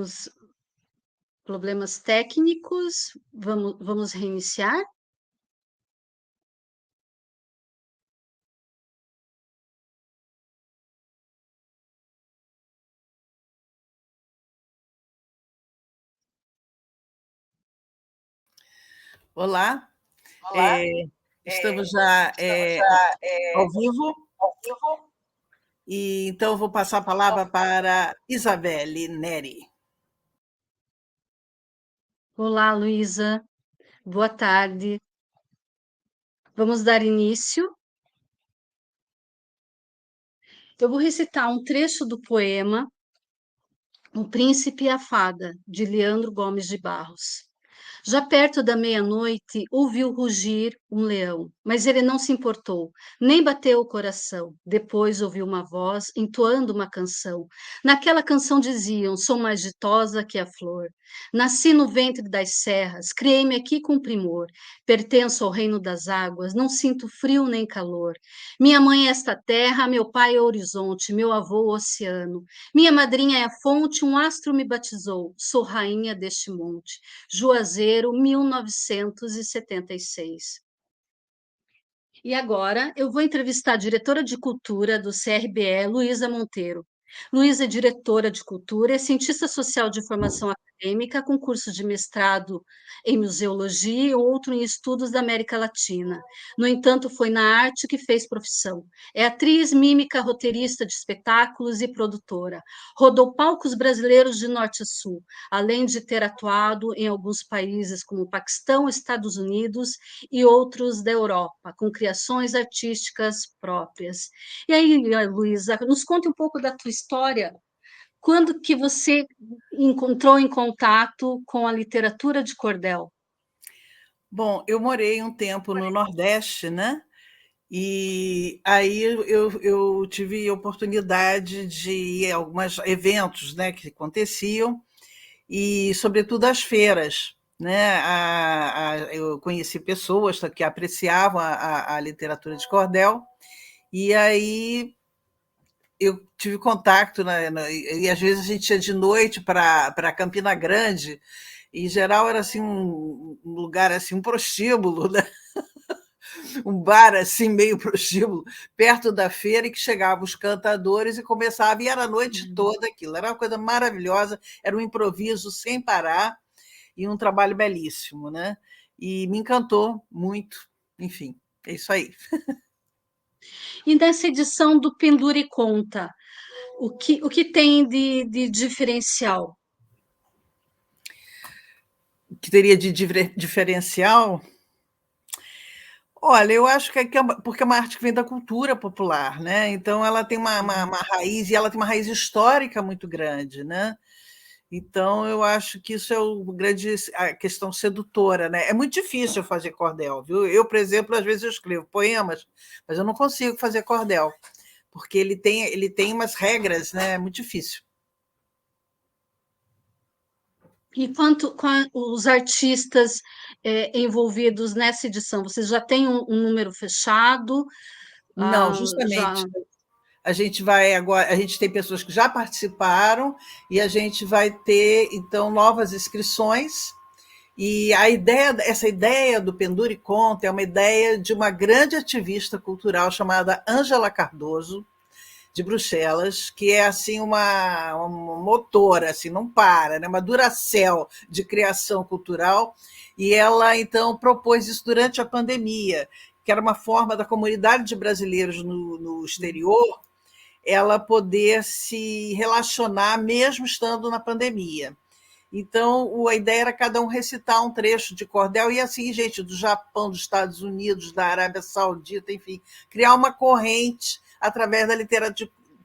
Tivemos problemas técnicos. Vamos reiniciar? Olá, Olá, estamos já estamos já ao vivo, ao vivo. e então eu vou passar a palavra para Isabelle Neri. Olá, Luísa. Boa tarde. Vamos dar início. Eu vou recitar um trecho do poema O Príncipe e a Fada, de Leandro Gomes de Barros. Já perto da meia-noite, ouviu rugir um leão, mas ele não se importou, nem bateu o coração. Depois ouviu uma voz entoando uma canção. Naquela canção diziam: Sou mais ditosa que a flor. Nasci no ventre das serras, criei-me aqui com primor. Pertenço ao reino das águas, não sinto frio nem calor. Minha mãe é esta terra, meu pai é o horizonte, meu avô o oceano. Minha madrinha é a fonte, um astro me batizou. Sou rainha deste monte. Juazeiro, 1976. E agora eu vou entrevistar a diretora de cultura do CRBE, Luísa Monteiro. Luísa é diretora de cultura, é cientista social de formação acadêmica, com curso de mestrado em museologia e outro em estudos da América Latina. No entanto, foi na arte que fez profissão. É atriz, mímica, roteirista de espetáculos e produtora. Rodou palcos brasileiros de norte a sul, além de ter atuado em alguns países como Paquistão, Estados Unidos e outros da Europa, com criações artísticas próprias. E aí, Luísa, nos conte um pouco da tua história. Quando que você encontrou em contato com a literatura de cordel? Bom, eu morei um tempo no Nordeste, né? E aí eu tive oportunidade de ir a alguns eventos, né, que aconteciam, e sobretudo as feiras, né? Eu conheci pessoas que apreciavam a literatura de cordel, e aí eu tive contato, e às vezes a gente ia de noite para Campina Grande, e em geral era assim um lugar assim, um prostíbulo, né? Um bar assim meio prostíbulo, perto da feira, e que chegavam os cantadores e começava, e era a noite toda aquilo, era uma coisa maravilhosa, era um improviso sem parar, e um trabalho belíssimo, né? E me encantou muito, enfim, é isso aí. E nessa edição do Pendura e Conta, o que tem de diferencial? O que teria de diferencial? Olha, eu acho porque é uma arte que vem da cultura popular, né? Então ela tem uma raiz, e ela tem uma raiz histórica muito grande, né? Então eu acho que isso é a questão sedutora, né? É muito difícil fazer cordel, viu? Eu, por exemplo, às vezes eu escrevo poemas, mas eu não consigo fazer cordel, porque ele tem umas regras, né? É muito difícil. E quanto com os artistas envolvidos nessa edição? Vocês já têm um número fechado? Não, Já. justamente. A gente vai agora, a gente tem pessoas que já participaram, e a gente vai ter então novas inscrições. E essa ideia do Pendura e Conta é uma ideia de uma grande ativista cultural chamada Ângela Cardoso, de Bruxelas, que é assim uma motora, assim, não para, né? Uma Duracell de criação cultural, e ela então propôs isso durante a pandemia, que era uma forma da comunidade de brasileiros no exterior ela poder se relacionar mesmo estando na pandemia. Então, a ideia era cada um recitar um trecho de cordel, e assim, gente do Japão, dos Estados Unidos, da Arábia Saudita, enfim, criar uma corrente através da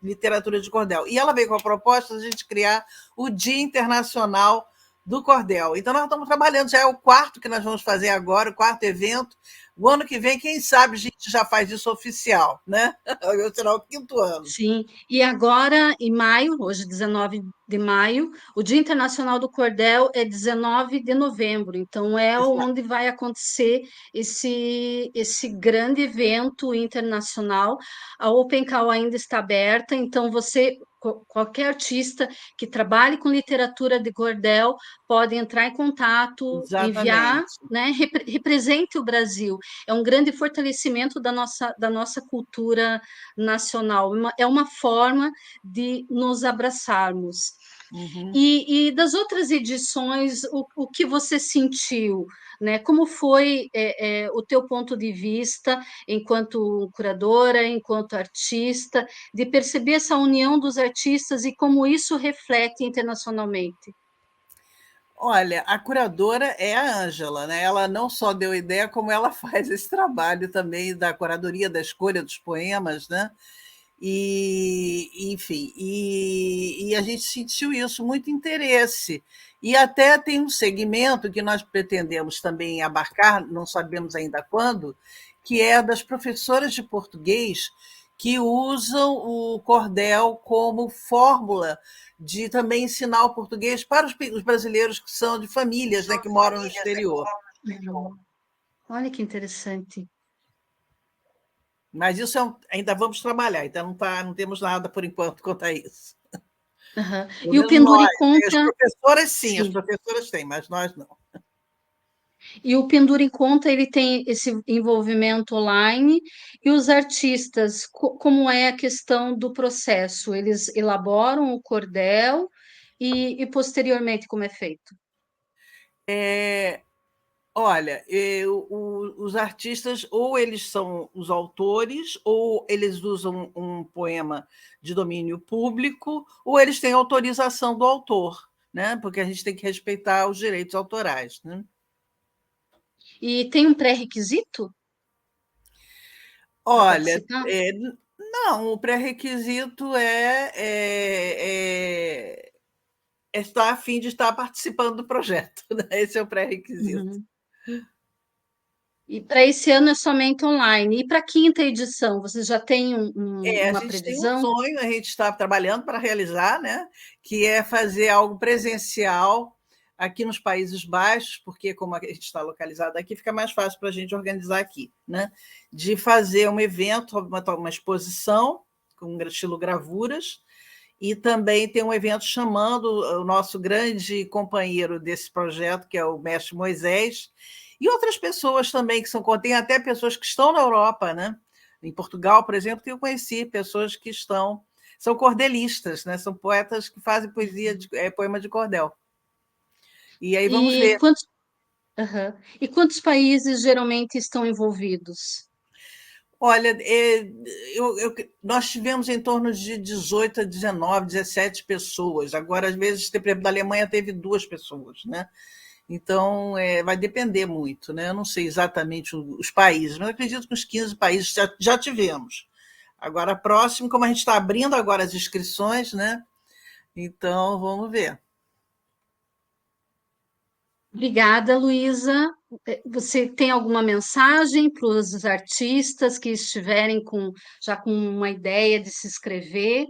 literatura de cordel. E ela veio com a proposta de a gente criar o Dia Internacional do Cordel. Então, nós estamos trabalhando, já é o quarto que nós vamos fazer agora, o quarto evento. O ano que vem, quem sabe, a gente já faz isso oficial, né? Será o quinto ano. Sim, e agora, em maio, hoje, 19 de maio, o Dia Internacional do Cordel é 19 de novembro, então é onde vai acontecer esse grande evento internacional. A Open Call ainda está aberta, então você qualquer artista que trabalhe com literatura de cordel pode entrar em contato, enviar, Exatamente. né, represente o Brasil. É um grande fortalecimento da nossa cultura nacional, é uma forma de nos abraçarmos. Uhum. E das outras edições, o que você sentiu, né? Como foi o teu ponto de vista enquanto curadora, enquanto artista, de perceber essa união dos artistas e como isso reflete internacionalmente? Olha, a curadora é a Ângela, né? Ela não só deu ideia, como ela faz esse trabalho também da curadoria, da escolha dos poemas, né? Enfim, e a gente sentiu isso, muito interesse. E até tem um segmento que nós pretendemos também abarcar, não sabemos ainda quando, que é das professoras de português que usam o cordel como fórmula de também ensinar o português para os brasileiros que são de famílias, né, que moram no exterior. Olha que interessante. Mas isso ainda vamos trabalhar, então não temos nada por enquanto quanto a isso. Aham. Pelo E o menos nós, Pendure né? As Conta, professoras sim, as sim. professoras têm, mas nós não. E o Pendura em Conta, ele tem esse envolvimento online, e os artistas, como é a questão do processo? Eles elaboram o cordel e posteriormente como é feito? É, olha, os artistas ou eles são os autores, ou eles usam um poema de domínio público, ou eles têm autorização do autor, né? Porque a gente tem que respeitar os direitos autorais, né? E tem um pré-requisito para Olha, participar? não, o pré-requisito é estar a fim de estar participando do projeto, né? Esse é o pré-requisito. Uhum. E para esse ano é somente online. E para a quinta edição, vocês já têm A uma gente tem um previsão? sonho, a gente está trabalhando para realizar, né? Que é fazer algo presencial aqui nos Países Baixos, porque como a gente está localizado aqui, fica mais fácil para a gente organizar aqui, né? De fazer um evento, uma exposição com estilo gravuras, e também tem um evento chamando o nosso grande companheiro desse projeto, que é o mestre Moisés, e outras pessoas também que são, tem até pessoas que estão na Europa, né? Em Portugal, por exemplo, eu conheci pessoas que são cordelistas, né? São poetas que fazem poema de cordel. E aí vamos E ver. quantos, aham. E quantos países geralmente estão envolvidos? Olha, nós tivemos em torno de 18 a 19, 17 pessoas. Agora, às vezes, por exemplo, da Alemanha teve 2 pessoas, né? Então, vai depender muito, né? Eu não sei exatamente os países, mas eu acredito que uns 15 países já tivemos. Agora, próximo, como a gente está abrindo agora as inscrições, né? Então, vamos ver. Obrigada, Luísa. Você tem alguma mensagem para os artistas que estiverem já com uma ideia de se inscrever?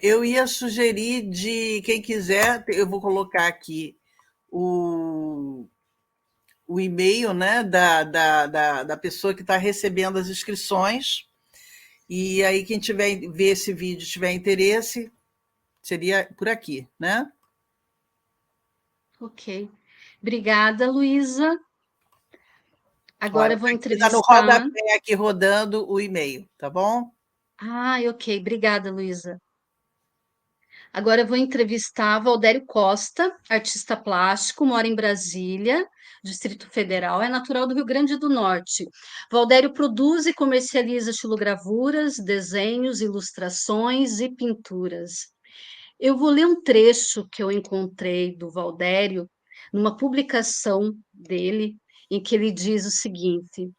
Eu ia sugerir de quem quiser, eu vou colocar aqui o, o e-mail, né, da pessoa que está recebendo as inscrições. E aí, quem tiver ver esse vídeo, tiver interesse, seria por aqui, né? Ok. Obrigada, Luísa. Agora Olha, eu vou está no entrevistar. rodapé aqui rodando o e-mail, tá bom? Ah, ok. Obrigada, Luísa. Agora eu vou entrevistar Valdério Costa, artista plástico, mora em Brasília, Distrito Federal, é natural do Rio Grande do Norte. Valdério produz e comercializa estilogravuras, desenhos, ilustrações e pinturas. Eu vou ler um trecho que eu encontrei do Valdério numa publicação dele, em que ele diz o seguinte: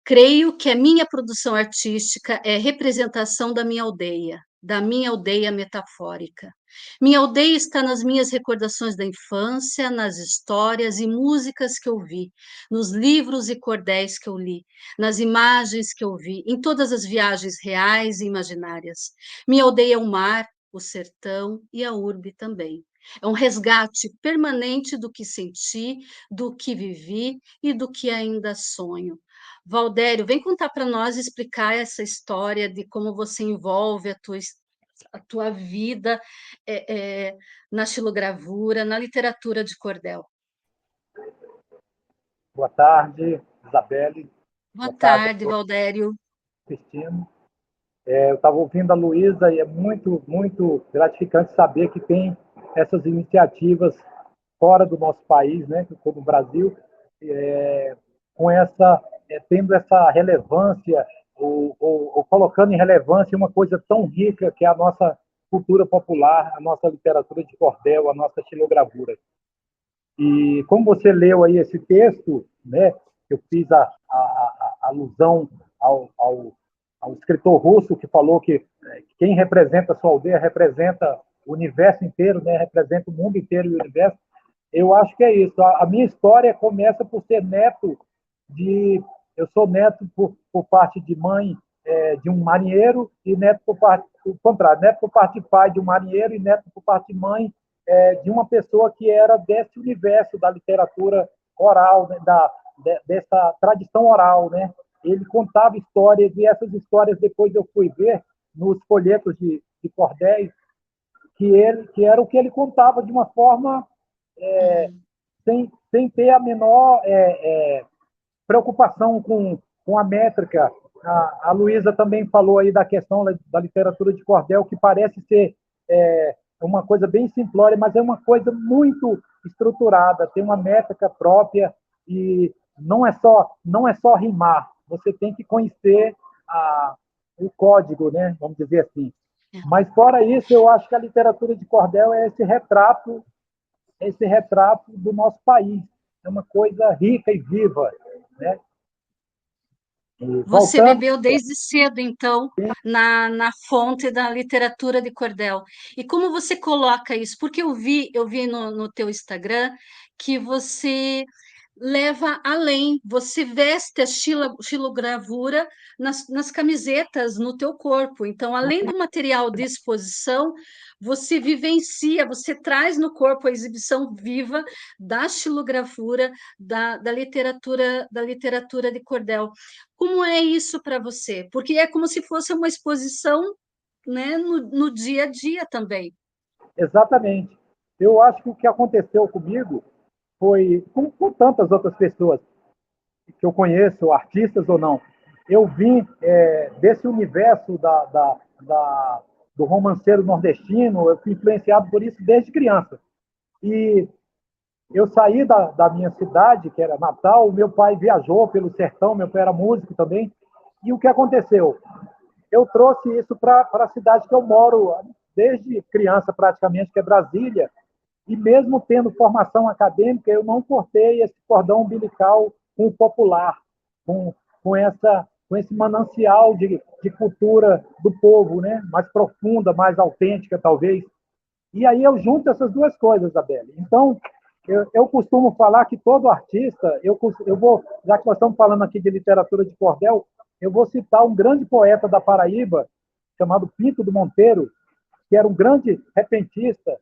creio que a minha produção artística é representação da minha aldeia metafórica. Minha aldeia está nas minhas recordações da infância, nas histórias e músicas que eu vi, nos livros e cordéis que eu li, nas imagens que eu vi, em todas as viagens reais e imaginárias. Minha aldeia é o mar, o sertão e a urbe também. É um resgate permanente do que senti, do que vivi e do que ainda sonho. Valdério, vem contar para nós, explicar essa história de como você envolve a tua vida na xilogravura, na literatura de cordel? Boa tarde, Isabelle. Boa Boa tarde, tarde, Valdério. Cristina. Eu estava ouvindo a Luísa e é muito, muito gratificante saber que tem essas iniciativas fora do nosso país, né, como o Brasil, com tendo essa relevância ou colocando em relevância uma coisa tão rica que é a nossa cultura popular, a nossa literatura de cordel, a nossa xilogravura. E como você leu aí esse texto, né, eu fiz a alusão ao escritor russo que falou que quem representa a sua aldeia representa o universo inteiro, né, representa o mundo inteiro e o universo. Eu acho que é isso. A minha história começa por ser neto de... Eu sou neto por parte de mãe de um marinheiro e neto por parte... O contrário, neto por parte de pai de um marinheiro e neto por parte de mãe de uma pessoa que era desse universo da literatura oral, né, dessa tradição oral, né? Ele contava histórias e essas histórias depois eu fui ver nos folhetos de cordéis que era o que ele contava de uma forma sem ter a menor preocupação com a métrica. A Luísa também falou aí da questão da literatura de cordel, que parece ser uma coisa bem simplória, mas é uma coisa muito estruturada, tem uma métrica própria e não é só rimar, você tem que conhecer o código, né? Vamos dizer assim. Mas fora isso, eu acho que a literatura de cordel é esse retrato do nosso país, é uma coisa rica e viva, né? E Você voltando, bebeu desde cedo, então, na fonte da literatura de cordel. E como você coloca isso? Porque eu vi no teu Instagram que você leva além, você veste a xilogravura nas camisetas, no teu corpo. Então, além do material de exposição, você vivencia, você traz no corpo a exibição viva da xilogravura, da literatura de cordel. Como é isso para você? Porque é como se fosse uma exposição, né, no dia a dia também. exatamente. Eu acho que o que aconteceu comigo foi, com tantas outras pessoas que eu conheço, artistas ou não, eu vim desse universo do romanceiro nordestino, eu fui influenciado por isso desde criança. E eu saí da minha cidade, que era Natal, meu pai viajou pelo sertão, meu pai era músico também, e o que aconteceu? Eu trouxe isso para a cidade que eu moro desde criança, praticamente, que é Brasília, e mesmo tendo formação acadêmica, eu não cortei esse cordão umbilical com o popular, com, com esse manancial de cultura do povo, né? Mais profunda, mais autêntica, talvez. E aí eu junto essas duas coisas, Isabelle. Então, eu costumo falar que todo artista, eu vou, já que nós estamos falando aqui de literatura de cordel, eu vou citar um grande poeta da Paraíba, chamado Pinto do Monteiro, que era um grande repentista.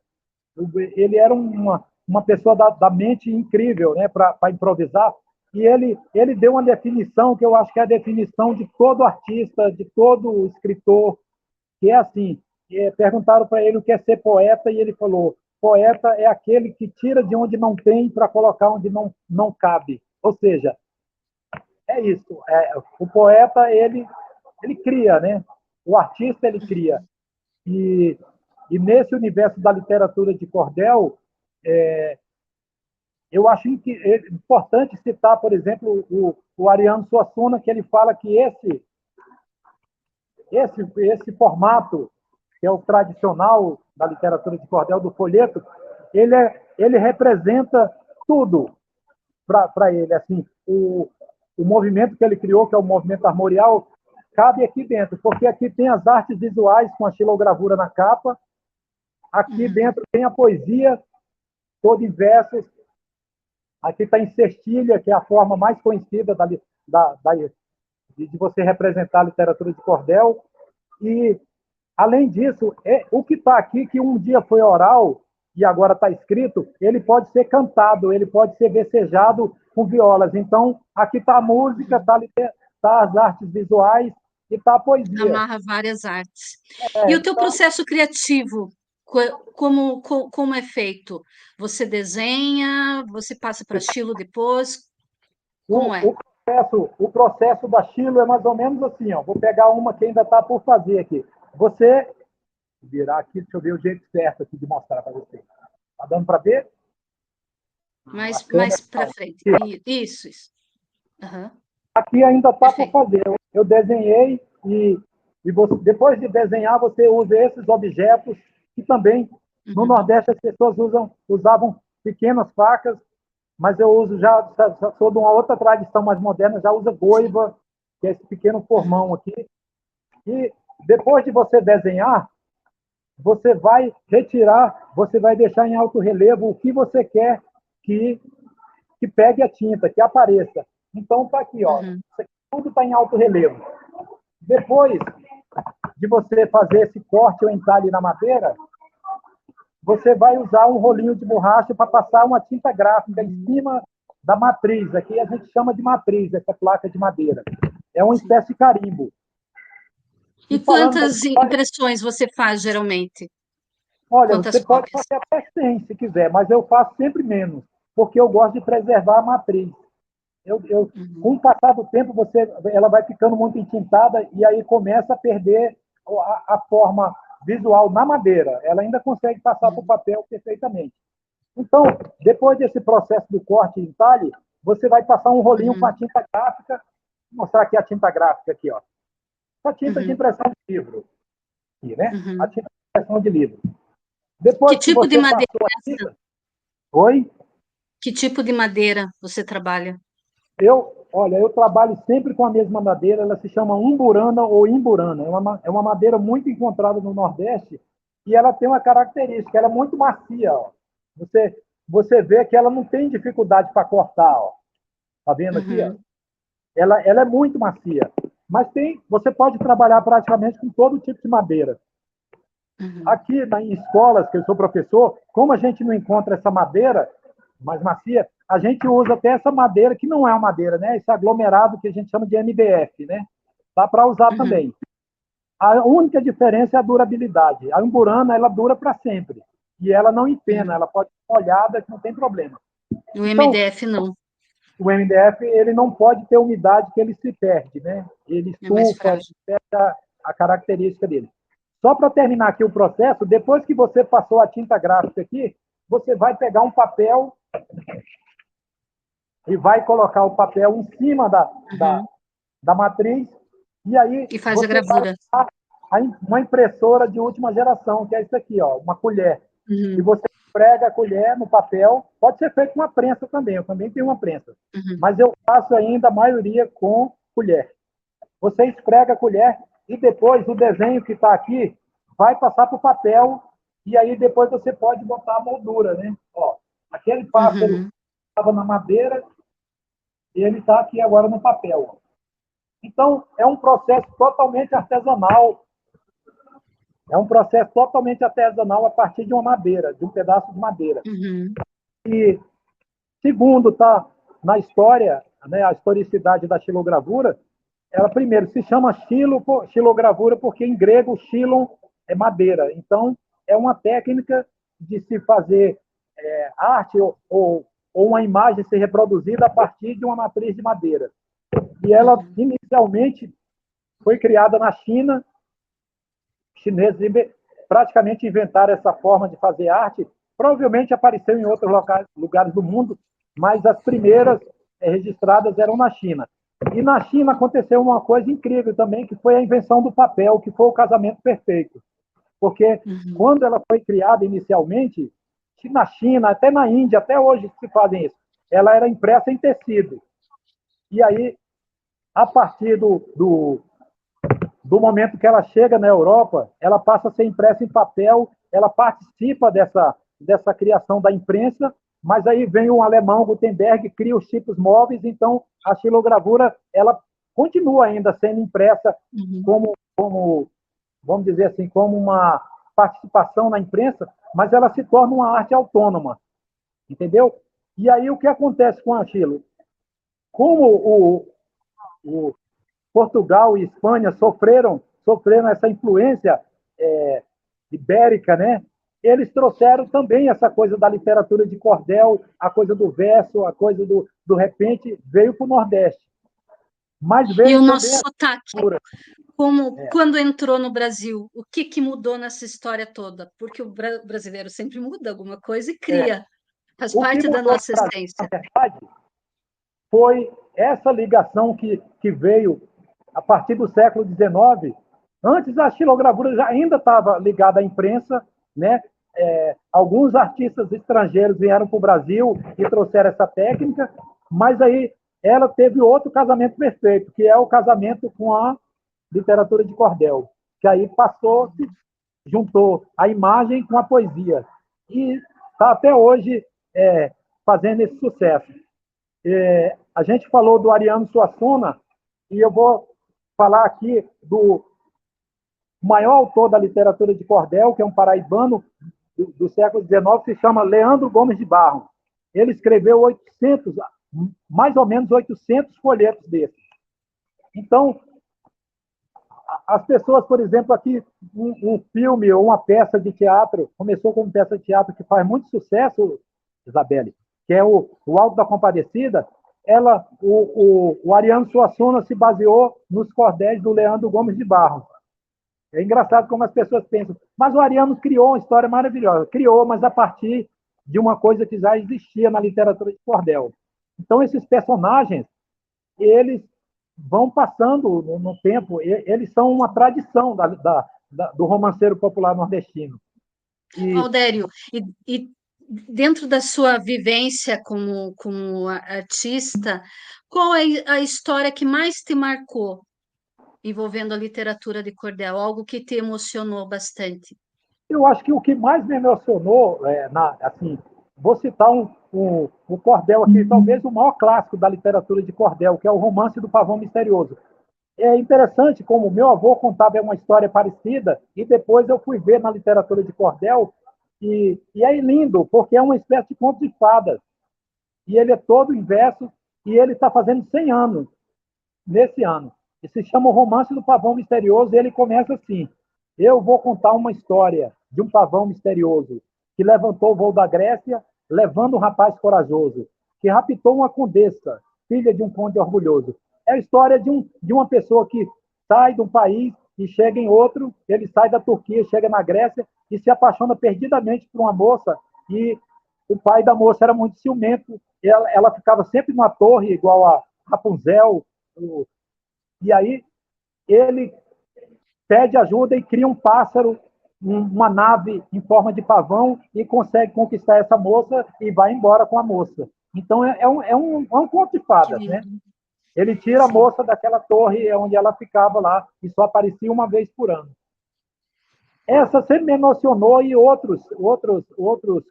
Ele era uma pessoa da mente incrível, né, para improvisar. E ele deu uma definição que eu acho que é a definição de todo artista, de todo escritor, que é assim, perguntaram para ele o que é ser poeta, e ele falou, poeta é aquele que tira de onde não tem para colocar onde não cabe. Ou seja, é isso. O poeta, ele cria, né? O artista, ele cria. E, e nesse universo da literatura de cordel, eu acho que é importante citar, por exemplo, o Ariano Suassuna, que ele fala que esse formato, que é o tradicional da literatura de cordel, do folheto, ele representa tudo para ele. Assim, o movimento que ele criou, que é o movimento armorial, cabe aqui dentro, porque aqui tem as artes visuais com a xilogravura na capa, aqui dentro tem a poesia, toda em versos, aqui está em cestilha, que é a forma mais conhecida de você representar a literatura de cordel, e, além disso, o que está aqui, que um dia foi oral e agora está escrito, ele pode ser cantado, ele pode ser becejado com violas. Então, aqui está a música, está as artes visuais, e está a poesia. Amarra várias artes. E É, o teu processo criativo, como é feito? Você desenha, você passa para estilo depois? Como é? o processo da Chilo é mais ou menos assim, ó. Vou pegar uma que ainda está por fazer aqui. Você virar aqui, deixa eu ver o jeito certo aqui de mostrar para você. Está dando para ver? A câmera Mais para frente. aqui. Isso. Aham. Aqui ainda está por Perfeito. fazer. Eu desenhei e você, depois de desenhar, você usa esses objetos que também no Uhum. Nordeste as pessoas usavam pequenas facas, mas eu uso já sou de uma outra tradição mais moderna, já usa goiva, que é esse pequeno formão aqui. E depois de você desenhar, você vai retirar, você vai deixar em alto relevo o que você quer que, que pegue a tinta, que apareça. Então está aqui, ó. Uhum. Tudo está em alto relevo. Depois de você fazer esse corte ou entalhe na madeira, você vai usar um rolinho de borracha para passar uma tinta gráfica em cima da matriz. Aqui a gente chama de matriz, essa placa de madeira. É uma Sim. espécie de carimbo. E Falando da quantas história, impressões você faz geralmente? olha, você Quantas pode cópias? fazer até 100 se quiser, mas eu faço sempre menos, porque eu gosto de preservar a matriz. Com Uhum. o passar do tempo, ela vai ficando muito entintada e aí começa a perder a forma visual na madeira. Ela ainda consegue passar para o Uhum. papel perfeitamente. Então, depois desse processo do corte e entalhe, você vai passar um rolinho com a Uhum. tinta gráfica. Vou mostrar aqui a tinta gráfica aqui, ó. A tinta de Uhum. impressão de livro, aqui, né? A Uhum. tinta de impressão de livro. Que Depois que tipo de você madeira passou a é essa? tinta, oi? Que tipo de madeira você trabalha? Eu trabalho sempre com a mesma madeira, ela se chama umburana ou imburana. É uma madeira muito encontrada no Nordeste e ela tem uma característica, ela é muito macia. Ó. Você, você vê que ela não tem dificuldade para cortar. Ó. Tá vendo aqui? Ó? Uhum. Ela é muito macia. Mas você pode trabalhar praticamente com todo tipo de madeira. Uhum. Aqui em escolas, que eu sou professor, como a gente não encontra essa madeira mais macia, a gente usa até essa madeira, que não é uma madeira, né? Esse aglomerado que a gente chama de MDF, né? Dá para usar Uhum. também. A única diferença é a durabilidade. A umburana, ela dura para sempre. E ela não empena, Uhum. ela pode ser molhada, que não tem problema. O Então, MDF não, o MDF, ele não pode ter umidade que ele se perde, né? Ele é mais estufa, frágil. perde a característica dele. Só para terminar aqui o processo, depois que você passou a tinta gráfica aqui, você vai pegar um papel e vai colocar o papel em cima Uhum. da matriz, e aí E faz a você vai gravura. usar uma impressora de última geração, que é isso aqui, ó, uma colher. E Uhum. você prega a colher no papel, pode ser feito com uma prensa também, eu também tenho uma prensa, Uhum. mas eu faço ainda a maioria com colher. Você esfrega a colher e depois o desenho que está aqui vai passar para o papel e aí depois você pode botar a moldura, né? Ó, aquele pássaro Uhum. estava na madeira e ele está aqui agora no papel. Ó. Então, é um processo totalmente artesanal. É um processo totalmente artesanal a partir de uma madeira, de um pedaço de madeira. Uhum. E, segundo está na história, né, a historicidade da xilogravura, ela primeiro se chama xilogravura porque em grego xilon é madeira. Então, é uma técnica de se fazer arte ou uma imagem ser reproduzida a partir de uma matriz de madeira. E ela, Uhum. inicialmente, foi criada na China. Os chineses praticamente inventaram essa forma de fazer arte. Provavelmente apareceu em outros lugares do mundo, mas as primeiras registradas eram na China. E na China aconteceu uma coisa incrível também, que foi a invenção do papel, que foi o casamento perfeito. Porque Uhum. quando ela foi criada inicialmente, na China, até na Índia, até hoje se fazem isso, ela era impressa em tecido. E aí, a partir do momento que ela chega na Europa, ela passa a ser impressa em papel, ela participa dessa criação da imprensa, mas aí vem um alemão, Gutenberg, cria os tipos móveis, então a xilogravura ela continua ainda sendo impressa Uhum. como vamos dizer assim, como uma participação na imprensa, mas ela se torna uma arte autônoma, entendeu? E aí o que acontece com a Chilo? Como o Portugal e Espanha sofreram essa influência ibérica, né? Eles trouxeram também essa coisa da literatura de cordel, a coisa do verso, a coisa do repente, veio para o Nordeste. Mas E veio o nosso também a sotaque, cultura. quando entrou no Brasil, o que mudou nessa história toda? Porque o brasileiro sempre muda alguma coisa e cria, faz O que parte da mudou no nossa Brasil, na essência. verdade, foi essa ligação que veio a partir do século XIX. Antes, a xilogravura já ainda estava ligada à imprensa, né? Alguns artistas estrangeiros vieram para o Brasil e trouxeram essa técnica, mas aí ela teve outro casamento perfeito, que é o casamento com a literatura de cordel, que aí passou, juntou a imagem com a poesia, e está até hoje fazendo esse sucesso. A gente falou do Ariano Suassuna, e eu vou falar aqui do maior autor da literatura de cordel, que é um paraibano do século XIX, se chama Leandro Gomes de Barros. Ele escreveu 800, mais ou menos 800 folhetos desses. Então, as pessoas, por exemplo, aqui, um filme ou uma peça de teatro, começou como peça de teatro que faz muito sucesso, Isabelle, que é o Alto da Compadecida. O Ariano Suassuna se baseou nos cordéis do Leandro Gomes de Barros. É engraçado como as pessoas pensam, mas o Ariano criou uma história maravilhosa. Criou, mas a partir de uma coisa que já existia na literatura de cordel. Então, esses personagens, eles vão passando no tempo, eles são uma tradição do romanceiro popular nordestino. Valdério, e dentro da sua vivência como artista, qual é a história que mais te marcou envolvendo a literatura de cordel? Algo que te emocionou bastante? Eu acho que o que mais me emocionou, assim, vou citar um cordel aqui, talvez o maior clássico da literatura de cordel, que é o Romance do Pavão Misterioso. É interessante como meu avô contava uma história parecida e depois eu fui ver na literatura de cordel e é lindo, porque é uma espécie de conto de fadas. E ele é todo em verso e ele está fazendo 100 anos nesse ano. E se chama O Romance do Pavão Misterioso, e ele começa assim: eu vou contar uma história de um pavão misterioso que levantou o voo da Grécia, levando um rapaz corajoso, que raptou uma condessa, filha de um conde orgulhoso. É a história de uma pessoa que sai de um país e chega em outro, ele sai da Turquia, chega na Grécia e se apaixona perdidamente por uma moça, e o pai da moça era muito ciumento, ela ficava sempre numa torre igual a Rapunzel, e aí ele pede ajuda e cria um pássaro, uma nave em forma de pavão, e consegue conquistar essa moça e vai embora com a moça. Então é um conto de Que fadas, né? lindo. Ele tira a Sim. moça daquela torre onde ela ficava lá e só aparecia uma vez por ano. Essa sempre me emocionou, e outros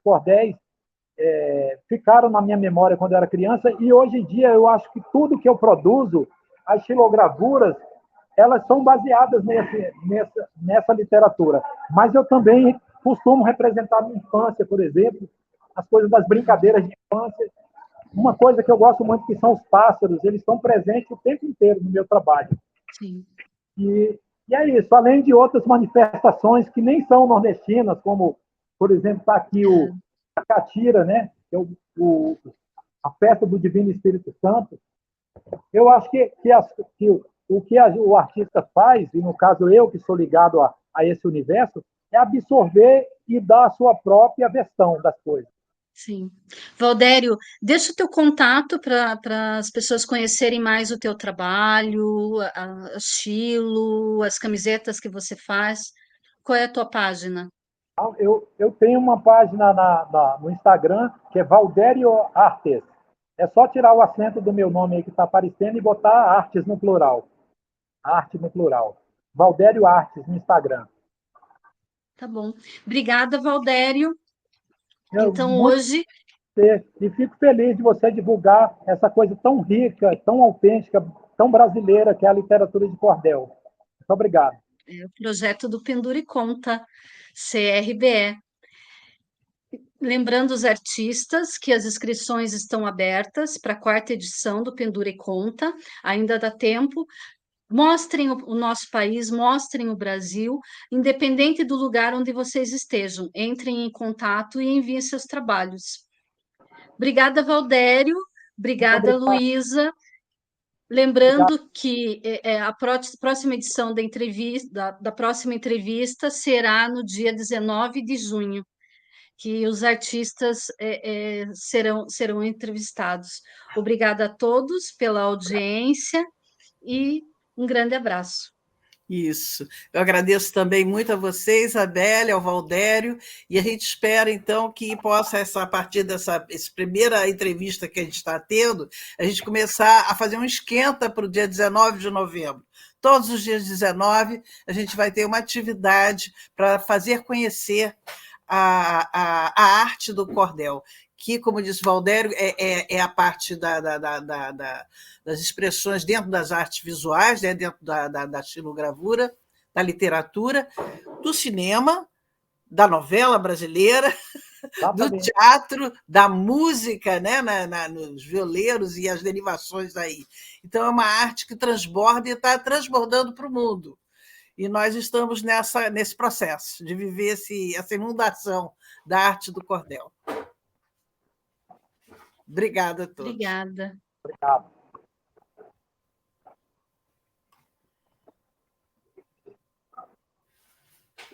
cordéis ficaram na minha memória quando eu era criança, e hoje em dia eu acho que tudo que eu produzo, as xilogravuras, elas são baseadas nessa literatura. Mas eu também costumo representar a minha infância, por exemplo, as coisas das brincadeiras de infância. Uma coisa que eu gosto muito, que são os pássaros, eles estão presentes o tempo inteiro no meu trabalho. Sim. E é isso, além de outras manifestações que nem são nordestinas, como, por exemplo, está aqui a Catira, né? Que é a festa do Divino Espírito Santo. Eu acho que o artista faz, e no caso eu que sou ligado a esse universo, é absorver e dar a sua própria versão das coisas. Sim. Valdério, deixa o teu contato para as pessoas conhecerem mais o teu trabalho, o estilo, as camisetas que você faz. Qual é a tua página? Eu tenho uma página no Instagram que é Valdério Artes. É só tirar o acento do meu nome aí que está aparecendo e botar artes no plural. Arte no plural. Valdério Artes no Instagram. Tá bom. Obrigada, Valdério. Então, Muito hoje, e fico feliz de você divulgar essa coisa tão rica, tão autêntica, tão brasileira que é a literatura de cordel. Muito obrigado. é o projeto do Pendura e Conta, CRBE. Lembrando os artistas que as inscrições estão abertas para a quarta edição do Pendura e Conta, ainda dá tempo. Mostrem o nosso país, mostrem o Brasil, independente do lugar onde vocês estejam. Entrem em contato e enviem seus trabalhos. Obrigada, Valdério. Muito Obrigada, obrigado. Luísa. Obrigado. Lembrando que a próxima edição da próxima entrevista será no dia 19 de junho, que os artistas serão entrevistados. Obrigada a todos pela audiência e um grande abraço. Isso. Eu agradeço também muito a você, Isabelle, ao Valdério, e a gente espera, então, que possa, a partir dessa primeira entrevista que a gente está tendo, a gente começar a fazer um esquenta para o dia 19 de novembro. Todos os dias 19, a gente vai ter uma atividade para fazer conhecer a arte do cordel, que, como disse o Valdério, é a parte das expressões dentro das artes visuais, né, dentro da xilogravura, da literatura, do cinema, da novela brasileira, do teatro, da música, né, nos violeiros e as derivações daí. Então, é uma arte que transborda e está transbordando para o mundo. E nós estamos nesse processo de viver essa inundação da arte do cordel. Obrigada a todos. Obrigada. Obrigado.